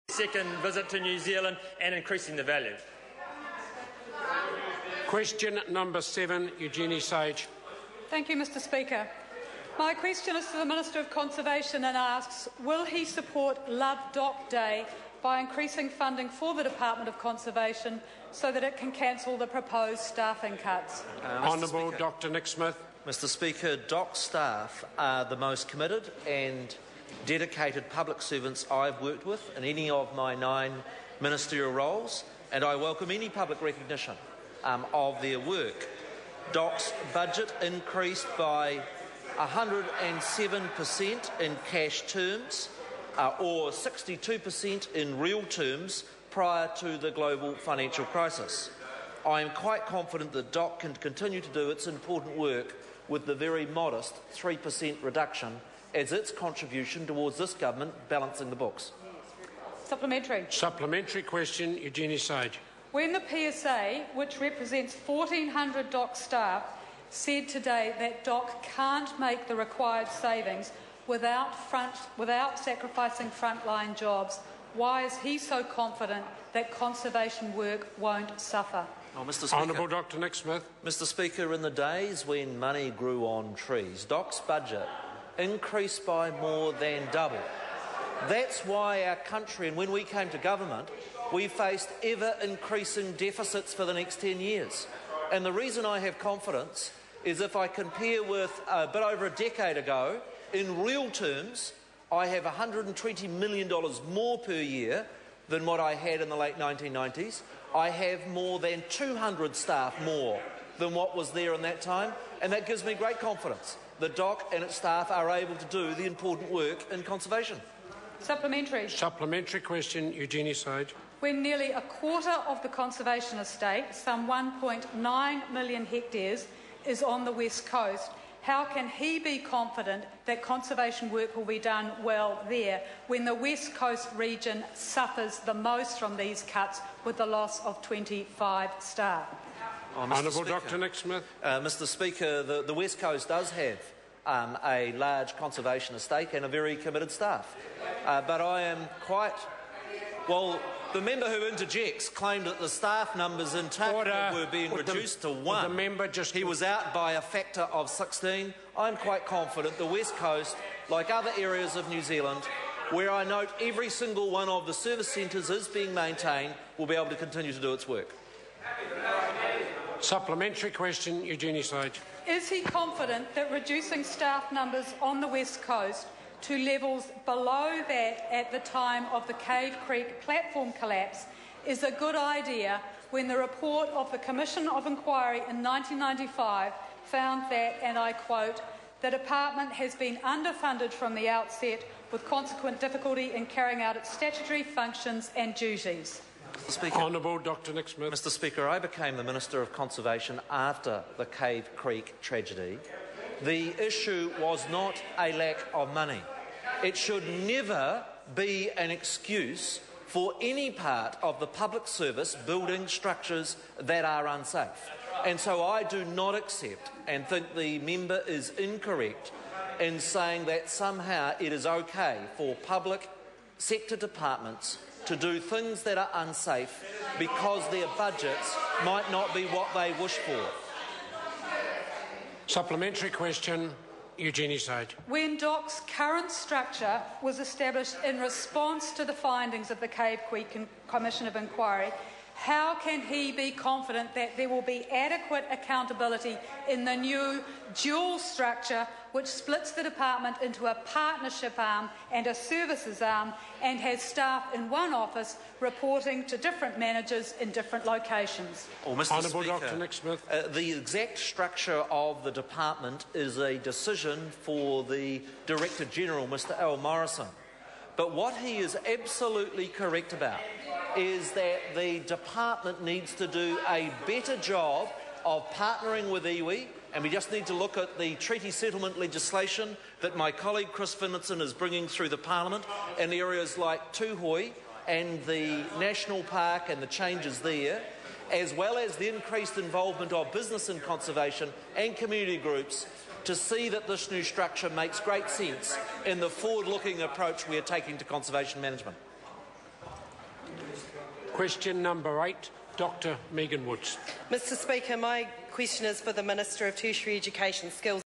second visit to New Zealand and increasing the value. Question number 7, Eugenie Sage. Thank you, Mr Speaker. My question is to the Minister of Conservation and asks, will he support Love Doc Day by increasing funding for the Department of Conservation so that it can cancel the proposed staffing cuts? Honourable Dr Nick Smith. Mr Speaker, DOC staff are the most committed and dedicated public servants I've worked with in any of my 9 ministerial roles, and I welcome any public recognition of their work. DOC's budget increased by 107% in cash terms, or 62% in real terms prior to the global financial crisis. I am quite confident that DOC can continue to do its important work with the very modest 3% reduction as its contribution towards this government balancing the books. Supplementary. Supplementary question, Eugenie Sage. When the PSA, which represents 1,400 DOC staff, said today that DOC can't make the required savings without sacrificing frontline jobs, why is he so confident that conservation work won't suffer? Oh, Mr. Speaker. Honourable Dr Nick Smith. Mr Speaker, in the days when money grew on trees, DOC's budget increased by more than double. That's why our country, and when we came to government, we faced ever-increasing deficits for the next 10 years. And the reason I have confidence is if I compare with a bit over a decade ago, in real terms, I have $120 million more per year than what I had in the late 1990s. I have more than 200 staff more than what was there in that time, and that gives me great confidence that DOC and its staff are able to do the important work in conservation. Supplementary. Supplementary question, Eugenie Sage. When nearly a quarter of the conservation estate, some 1.9 million hectares, is on the West Coast, how can he be confident that conservation work will be done well there when the West Coast region suffers the most from these cuts with the loss of 25 staff? Honourable Dr Nick Smith. Mr Speaker, the West Coast does have a large conservation estate and a very committed staff. But I am quite... Well, the member who interjects claimed that the staff numbers in Tandem were being reduced to 1. He was out by a factor of 16. I'm quite confident the West Coast, like other areas of New Zealand, where I note every single one of the service centres is being maintained, will be able to continue to do its work. Supplementary question, Eugenie Sage. Is he confident that reducing staff numbers on the West Coast to levels below that at the time of the Cave Creek platform collapse is a good idea when the report of the Commission of Inquiry in 1995 found that, and I quote, the department has been underfunded from the outset with consequent difficulty in carrying out its statutory functions and duties? Honourable Dr Nick Smith. Mr Speaker, I became the Minister of Conservation after the Cave Creek tragedy. The issue was not a lack of money. It should never be an excuse for any part of the public service building structures that are unsafe. And so I do not accept and think the member is incorrect in saying that somehow it is okay for public sector departments to do things that are unsafe because their budgets might not be what they wish for. Supplementary question, Eugenie Sage. When DOC's current structure was established in response to the findings of the Cave Creek Commission of Inquiry, how can he be confident that there will be adequate accountability in the new dual structure which splits the department into a partnership arm and a services arm and has staff in one office reporting to different managers in different locations? Honourable Dr Nick Smith. The exact structure of the department is a decision for the Director General, Mr Al Morrison. But what he is absolutely correct about is that the department needs to do a better job of partnering with iwi, and we just need to look at the treaty settlement legislation that my colleague Chris Finlinson is bringing through the Parliament in areas like Tūhoe and the National Park and the changes there, as well as the increased involvement of business in conservation and community groups to see that this new structure makes great sense in the forward-looking approach we are taking to conservation management. Question number 8, Dr Megan Woods. Mr Speaker, my question is for the Minister of Tertiary Education, Skills